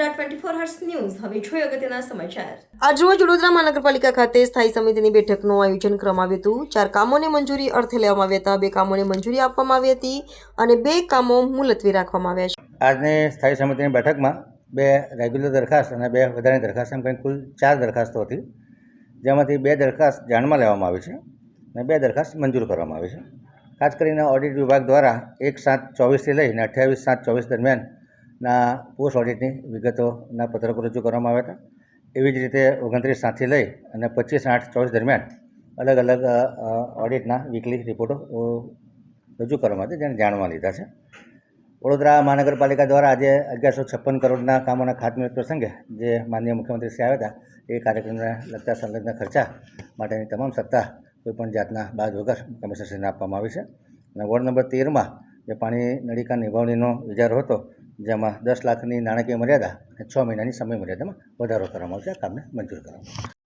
નમસ્કાર 24 hertz news હવે જોઈએ અગત્યના સમાચાર। આજરોજ વડોદરા મહાનગરપાલિકા ખાતે સ્થાયી સમિતિની બેઠકનું આયોજન કરવામાં આવ્યું હતું। 4 કામોને મંજૂરી અર્થે લેવામાં આવ્યા હતા, 2 કામોને મંજૂરી આપવામાં આવી હતી અને 2 કામો મુલતવી રાખવામાં આવ્યા છે। આજની સ્થાયી સમિતિની બેઠકમાં 2 રેગ્યુલર દરખાસ્ત અને 2 વધારાની દરખાસ્ત એમ કંઈ કુલ 4 દરખાસ્તો હતી, જેમાંથી 2 દરખાસ્ત ધ્યાનમાં લેવામાં આવી છે અને 2 દરખાસ્ત મંજૂર કરવામાં આવી છે। ખાસ કરીને ઓડિટ વિભાગ દ્વારા 1/7/24થી લઈને 28/7/24 દરમિયાનના પોસ્ટ ઓડિટની વિગતોના પત્રકો રજૂ કરવામાં આવ્યા હતા। એવી જ રીતે 29/7થી લઈ અને 25/8/24 દરમિયાન અલગ અલગ ઓડિટના વીકલી રિપોર્ટો રજૂ કરવામાં આવ્યા, જેને જાણવા લીધા છે। વડોદરા મહાનગરપાલિકા દ્વારા આજે 1156 કરોડના કામોના ખાતમુહૂર્ત પ્રસંગે જે માનનીય મુખ્યમંત્રી શ્રી આવ્યા હતા, એ કાર્યક્રમને લગતા સંલગ્ન ખર્ચા માટેની તમામ સત્તા કોઈપણ જાતના બાદ વગર કમિશનરશ્રીને આપવામાં આવી છે। અને વોર્ડ નંબર 13માં જે પાણી નળીકા નિભાવણીનો ઇજારો હતો, જેમાં 10 લાખની નાણાકીય મર્યાદા અને 6 મહિનાની સમય મર્યાદામાં વધારો કરવામાં આવશે, આ કામને મંજૂર કરવામાં આવશે।